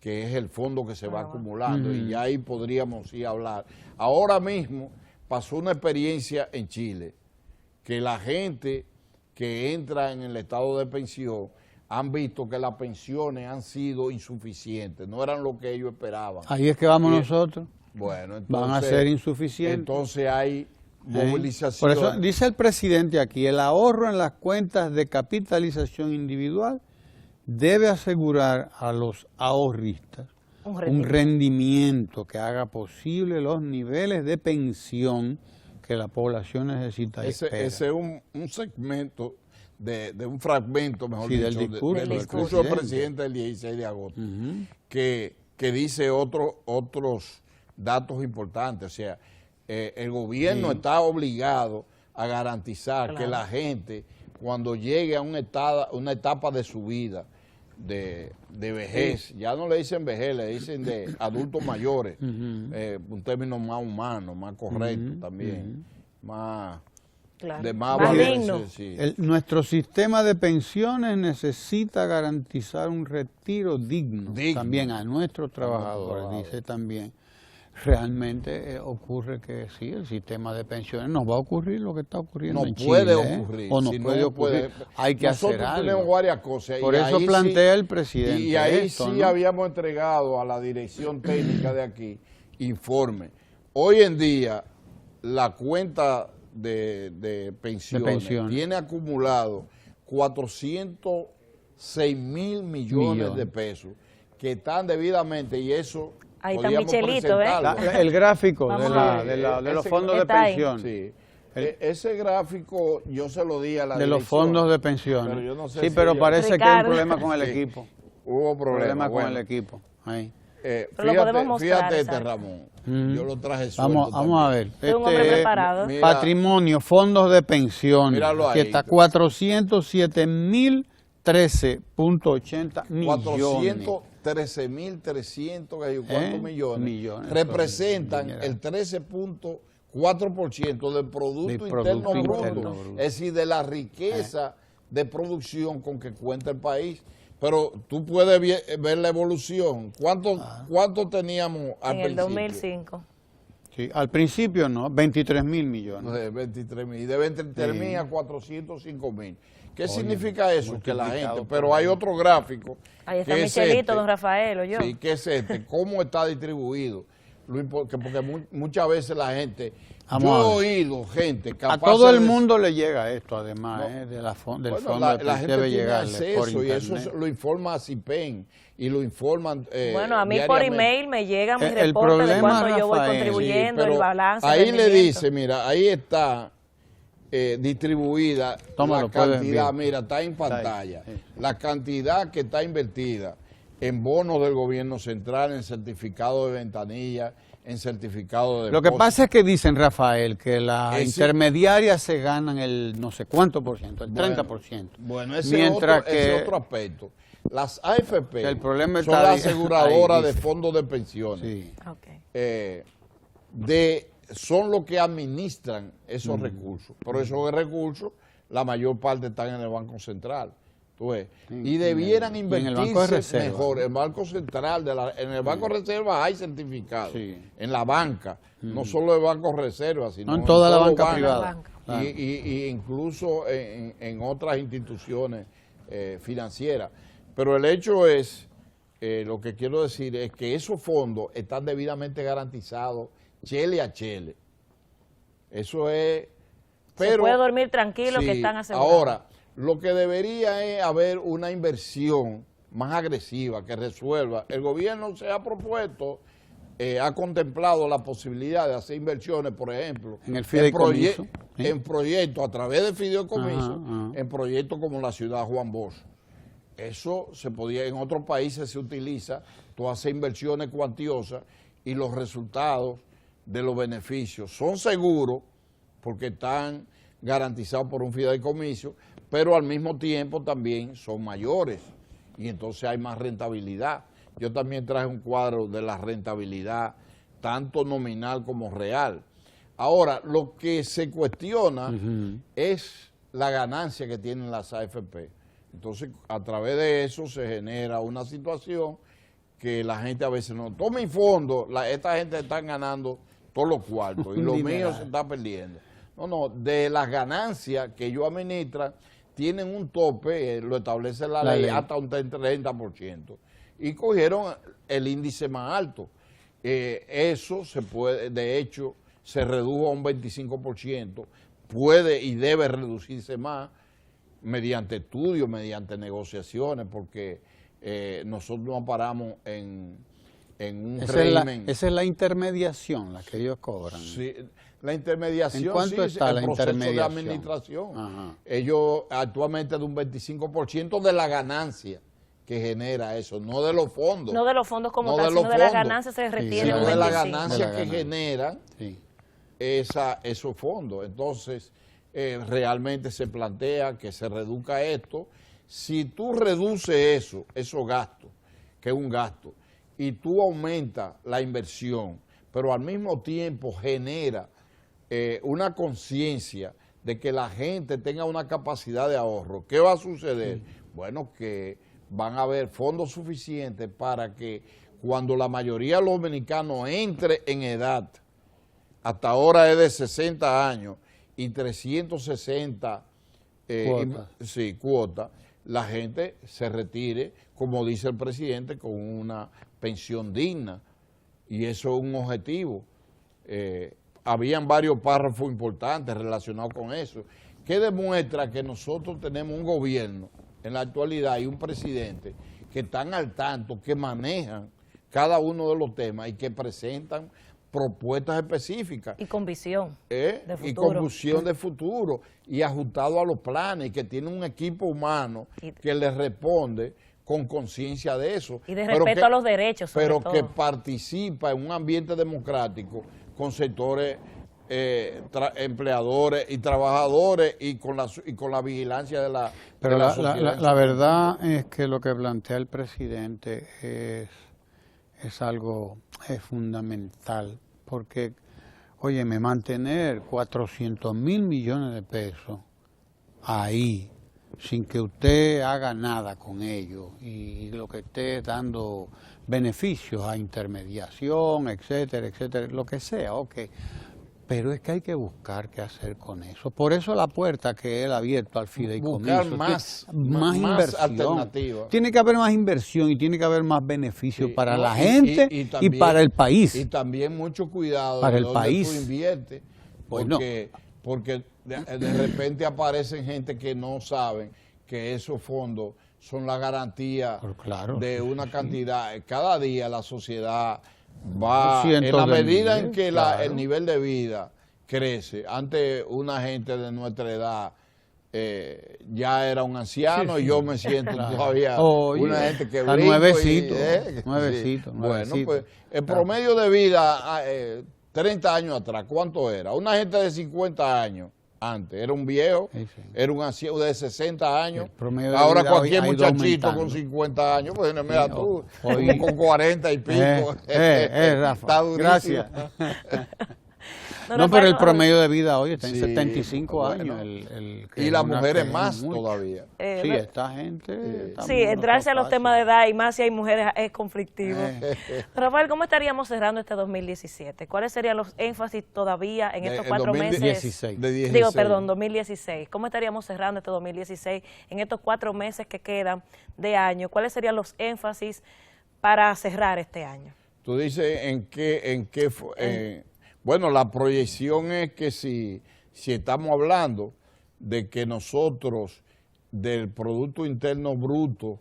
que es el fondo que se va acumulando, y ya ahí podríamos ir a hablar. Ahora mismo pasó una experiencia en Chile, que la gente que entra en el estado de pensión han visto que las pensiones han sido insuficientes, no eran lo que ellos esperaban. Ahí es que vamos nosotros. Bueno, entonces, van a ser insuficientes. Entonces hay movilización. Por eso dice el presidente aquí, el ahorro en las cuentas de capitalización individual debe asegurar a los ahorristas un rendimiento que haga posible los niveles de pensión que la población necesita y espera. Ese es un segmento de un fragmento, mejor dicho, del discurso del presidente del 16 de agosto, que dice otros datos importantes. O sea, el gobierno está obligado a garantizar que la gente, cuando llegue a una etapa de su vida, de vejez, ya no le dicen vejez, le dicen de adultos mayores, un término más humano, más correcto también, más de más digno. Nuestro sistema de pensiones necesita garantizar un retiro digno. También a nuestros trabajadores, dice también. Realmente ocurre que sí, el sistema de pensiones nos va a ocurrir lo que está ocurriendo en Chile. No puede ocurrir. O no puede ocurrir. Hay que hacer algo. Nosotros tenemos varias cosas. Por eso plantea el presidente. Y ahí sí habíamos entregado a la dirección técnica de aquí informe. Hoy en día la cuenta de pensiones tiene acumulado 406.000 millones de pesos que están debidamente, y eso ahí está Michelito, el gráfico de los fondos de pensión. Sí. Ese gráfico yo se lo di a la dirección. De los fondos de pensión. Pero yo no sé pero parece que hay un problema con el equipo. Hubo problema con el equipo. Ahí. Fíjate, Ramón. Yo lo traje suelto. Vamos a ver. Es un hombre preparado. Patrimonio, fondos de pensión. Míralo ahí. Que está 407.013.80 millones. 413.300, ¿cuántos millones? Representan el 13.4% del Producto Interno Bruto. Es decir, de la riqueza de producción con que cuenta el país. Pero tú puedes ver la evolución. ¿Cuánto teníamos al principio? En el 2005. Sí, al principio no, 23.000 millones. 23.000. Y de 23.000 a 405.000. ¿Qué significa eso? Que la gente, pero hay otro gráfico. Ahí está Michelito, don Rafael, o yo. Sí, que es ¿cómo está distribuido? Porque muchas veces la gente, yo he oído gente capaz. A todo el mundo le llega esto, además, del fondo de la gente debe tiene llegarle acceso por internet. Y eso lo informa a CIPEN y lo informan bueno, a mí por email me llega mi reporte de cuánto yo voy contribuyendo, el balance. Ahí le dice, mira, ahí está distribuida la cantidad, mira, está en pantalla, la cantidad que está invertida en bonos del gobierno central, en certificados de ventanilla, en certificado de Lo que depósito. pasa es que dicen, Rafael, que las Ese- intermediarias se ganan el no sé cuánto por ciento, el 30%. Bueno, ese Mientras ese otro aspecto. Las AFP el problema son está las ahí, aseguradoras de dice. fondos de pensiones. Sí. Ok. Son los que administran esos recursos. Pero esos recursos, la mayor parte están en el Banco Central. ¿Tú ves? Y debieran y en el Banco de invertirse Reserva. mejor. El Banco Central, en el Banco de Reserva hay certificados. Sí. En la banca, no solo el Banco Reserva, sino No en toda la todos los banca bancos. privada. Banca. Claro. Y incluso en otras instituciones financieras. Pero el hecho es, lo que quiero decir es que esos fondos están debidamente garantizados, chele a chele. Eso es... Se puede dormir tranquilo sí, que están asegurados. Ahora, lo que debería es haber una inversión más agresiva que resuelva. El gobierno se ha propuesto, ha contemplado la posibilidad de hacer inversiones, por ejemplo, En el fideicomiso. Sí. en proyectos a través del fideicomiso, Ajá. en proyectos como la ciudad Juan Bosch. Eso se podía, en otros países se utiliza, tú haces inversiones cuantiosas y los resultados de los beneficios son seguros porque están garantizados por un fideicomiso, pero al mismo tiempo también son mayores y entonces hay más rentabilidad. Yo también traje un cuadro de la rentabilidad, tanto nominal como real. Ahora, lo que se cuestiona es la ganancia que tienen las AFP. Entonces, a través de eso se genera una situación que la gente a veces no toma en fondo, esta gente está ganando todos los cuartos y lo mío se está perdiendo. No, de las ganancias que ellos administran, tienen un tope, lo establece la ley, hasta un 30%. Y cogieron el índice más alto. Eso se puede, de hecho, se redujo a un 25%, puede y debe reducirse más mediante estudios, mediante negociaciones, porque nosotros no paramos en un régimen. Esa es la intermediación, la que ellos cobran. Sí, la intermediación, ¿En cuánto está el la proceso de intermediación? administración. Ajá. Ellos actualmente de un 25% de la ganancia que genera eso, no de los fondos. No de los fondos como No tal, de los sino de las fondos. ganancias se Sí, retiene sino un de la 25. ganancia De la que ganancia. genera Sí. esos fondos. Entonces, realmente se plantea que se reduzca esto. Si tú reduces esos gastos, que es un gasto, y tú aumentas la inversión, pero al mismo tiempo genera una conciencia de que la gente tenga una capacidad de ahorro, ¿qué va a suceder? Bueno, que van a haber fondos suficientes para que cuando la mayoría de los dominicanos entre en edad, hasta ahora es de 60 años y 360 cuotas, la gente se retire, como dice el presidente, con una pensión digna. Y eso es un objetivo. Habían varios párrafos importantes relacionados con eso, que demuestra que nosotros tenemos un gobierno en la actualidad y un presidente que están al tanto, que manejan cada uno de los temas y que presentan propuestas específicas. Y con visión de futuro. Y con visión de futuro y ajustado a los planes, y que tiene un equipo humano que le responde con conciencia de eso. Y de respeto a los derechos, sobre pero todo. que participa en un ambiente democrático con sectores empleadores y trabajadores y con la vigilancia de la Pero de la sociedad. la verdad es que lo que plantea el presidente es algo fundamental, porque, óyeme, mantener 400.000 millones de pesos ahí, sin que usted haga nada con ellos y lo que esté dando beneficios a intermediación, etcétera, etcétera, lo que sea, ok. Pero es que hay que buscar qué hacer con eso. Por eso la puerta que él ha abierto al fideicomiso. Buscar más inversión. alternativas. Tiene que haber más inversión y tiene que haber más beneficios Sí, para no, la gente y también, para el país. Y también mucho cuidado Para de el dónde país. tú inviertes, Bueno. porque de repente aparecen gente que no saben que esos fondos son la garantía Claro, de sí, una sí, cantidad. Cada día la sociedad va, Cientos en la de medida en miles, que claro. el nivel de vida crece, antes una gente de nuestra edad ya era un anciano y yo me siento todavía una gente que brinco nuevecito, nuevecito. Bueno, pues el promedio de vida 30 años atrás, ¿cuánto era? Una gente de 50 años antes, era un viejo, era un anciano de 60 años. Ahora cualquier muchachito con 50 años, pues mira tú, con 40 y pico. Rafa, está durísimo. Gracias. No, pero el promedio de vida hoy está en 75 años. Y las mujeres más todavía. Sí, esta gente... Sí, entrarse a los temas de edad y más si hay mujeres es conflictivo. Rafael, ¿cómo estaríamos cerrando este 2017? ¿Cuáles serían los énfasis todavía en estos 4 meses? 2016. ¿Cómo estaríamos cerrando este 2016 en estos 4 meses que quedan de año? ¿Cuáles serían los énfasis para cerrar este año? Tú dices bueno, la proyección es que si estamos hablando de que nosotros del Producto Interno Bruto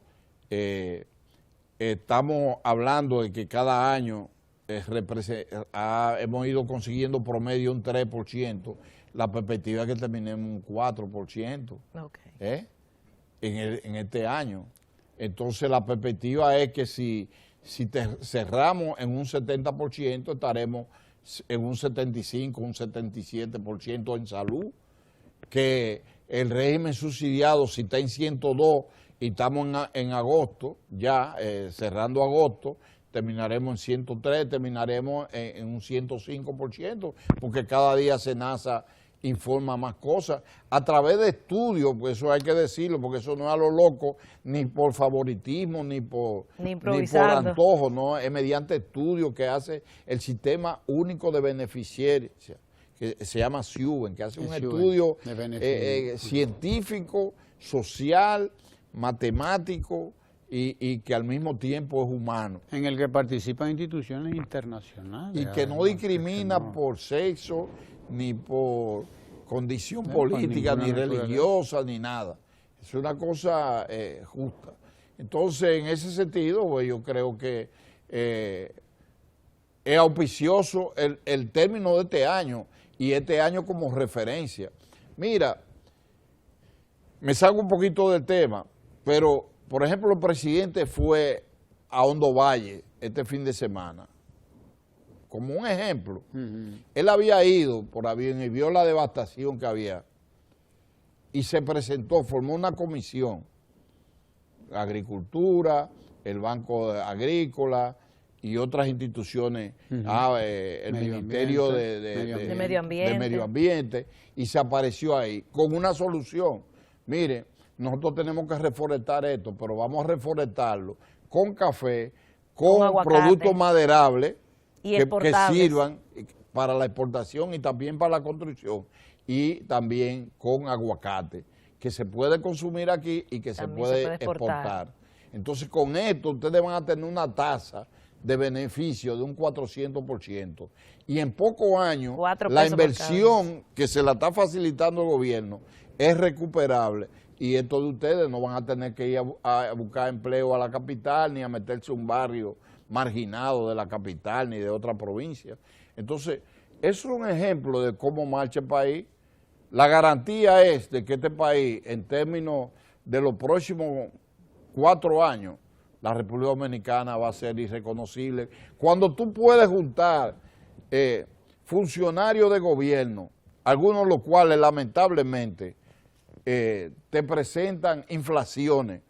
estamos hablando de que cada año hemos ido consiguiendo promedio un 3%, la perspectiva es que terminemos un 4% en este año. Entonces la perspectiva es que si cerramos en un 70%, estaremos en un 75, un 77% en salud, que el régimen subsidiado, si está en 102 y estamos en agosto, ya cerrando agosto, terminaremos en 103, terminaremos en un 105%, porque cada día SENASA informa más cosas, a través de estudios, pues eso hay que decirlo, porque eso no es a lo loco, ni por favoritismo, ni por antojo, no, es mediante estudios que hace el Sistema Único de Beneficiarios, que se llama SIUBEN, que hace un estudio científico, social, matemático, y que al mismo tiempo es humano. En el que participan instituciones internacionales. Y que no discrimina por sexo, ni por condición política, ni religiosa, ni nada. Es una cosa justa. Entonces, en ese sentido, pues, yo creo que es auspicioso el término de este año, y este año como referencia. Mira, me salgo un poquito del tema, pero, por ejemplo, el presidente fue a Hondo Valle este fin de semana. Como un ejemplo, él había ido por avión y vio la devastación que había y se presentó, formó una comisión, Agricultura, el Banco Agrícola y otras instituciones, el Ministerio de Medio Ambiente, y se apareció ahí con una solución. Mire, nosotros tenemos que reforestar esto, pero vamos a reforestarlo con café, con productos maderables, que sirvan para la exportación y también para la construcción, y también con aguacate, que se puede consumir aquí y que también se puede exportar. Entonces, con esto ustedes van a tener una tasa de beneficio de un 400%. Y en pocos años, la inversión que se la está facilitando el gobierno es recuperable, y estos de ustedes no van a tener que ir a buscar empleo a la capital, ni a meterse a un barrio marginado de la capital ni de otra provincia. Entonces, eso es un ejemplo de cómo marcha el país. La garantía es de que este país, en términos de los próximos 4 años, la República Dominicana va a ser irreconocible. Cuando tú puedes juntar funcionarios de gobierno, algunos de los cuales lamentablemente te presentan inflaciones.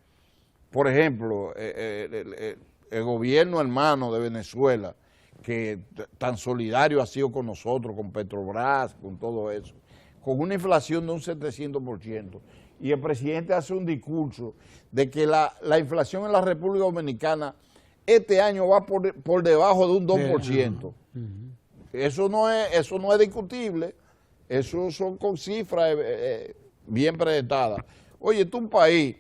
Por ejemplo, el gobierno hermano de Venezuela, que tan solidario ha sido con nosotros, con Petrobras, con todo eso, con una inflación de un 700%, y el presidente hace un discurso de que la inflación en la República Dominicana este año va por debajo de un 2%. Eso no es discutible, eso son con cifras bien proyectadas. Oye, este es un país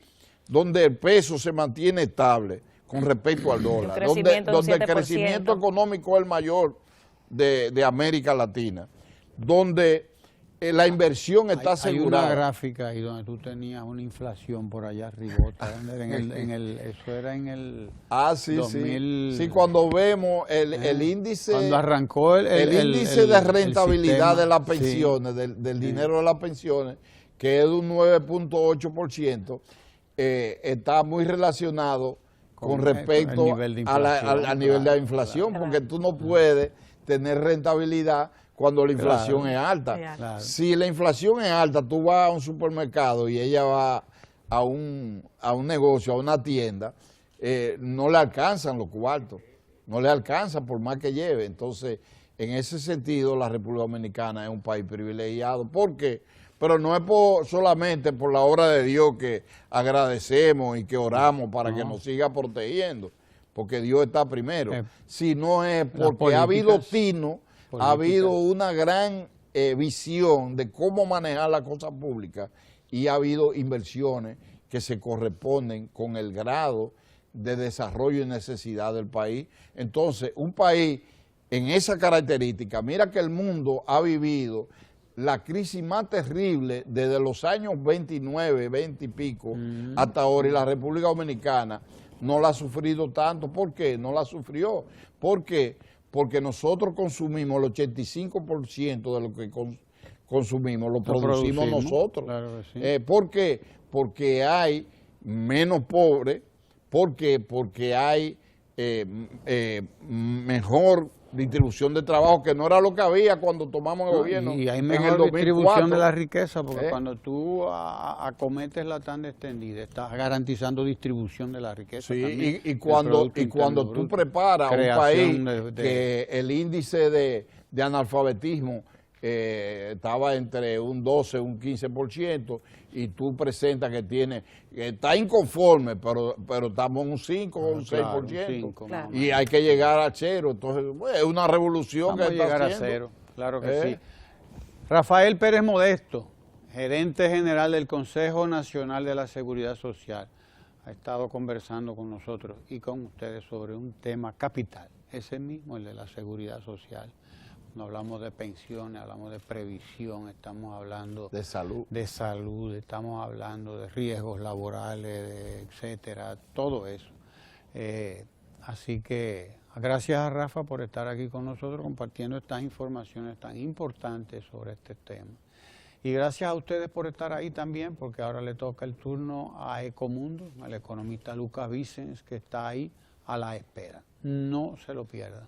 donde el peso se mantiene estable con respecto al dólar, donde el crecimiento económico es el mayor de América Latina, donde la inversión está asegurada. Hay una gráfica ahí donde tú tenías una inflación por allá arriba, eso era en el 2000. Sí, cuando vemos el índice, cuando arrancó el índice de rentabilidad de las pensiones, del dinero de las pensiones, que es de un 9.8%, está muy relacionado con respecto al nivel de la inflación, porque tú no puedes tener rentabilidad cuando la inflación es alta. Claro. Si la inflación es alta, tú vas a un supermercado y ella va a un negocio, a una tienda, no le alcanzan los cuartos, no le alcanzan por más que lleve. Entonces, en ese sentido, la República Dominicana es un país privilegiado. ¿Por qué? Pero no es solamente por la obra de Dios que agradecemos y que oramos para que nos siga protegiendo, porque Dios está primero, sino es porque ha habido tino, ha habido una gran visión de cómo manejar la cosa pública y ha habido inversiones que se corresponden con el grado de desarrollo y necesidad del país. Entonces, un país en esa característica, mira que el mundo ha vivido la crisis más terrible desde los años 29, 20 y pico hasta ahora, y la República Dominicana no la ha sufrido tanto. ¿Por qué? No la sufrió. ¿Por qué? Porque nosotros consumimos el 85% de lo que consumimos, lo producimos nosotros. Claro que sí. ¿Por qué? Porque hay menos pobres, porque hay mejor distribución de trabajo, que no era lo que había cuando tomamos el gobierno. Y hay en mejor el 2004. distribución de la riqueza, porque cuando tú acometes la tanda extendida, estás garantizando distribución de la riqueza. Sí, también, y cuando tú preparas un país que el índice de analfabetismo estaba entre un 12, un 15%, y tú presentas que está inconforme, pero estamos en un 5 o un 6%, claro. Y hay que llegar a cero. Entonces, es una revolución. Vamos que a llegar está a cero, claro que sí. Rafael Pérez Modesto, gerente general del Consejo Nacional de la Seguridad Social, ha estado conversando con nosotros y con ustedes sobre un tema capital, ese mismo, el de la seguridad social. No hablamos de pensiones, hablamos de previsión, estamos hablando de salud, estamos hablando de riesgos laborales, etcétera, todo eso. Así que gracias a Rafa por estar aquí con nosotros compartiendo estas informaciones tan importantes sobre este tema. Y gracias a ustedes por estar ahí también, porque ahora le toca el turno a Ecomundo, al economista Lucas Vicens, que está ahí a la espera. No se lo pierdan.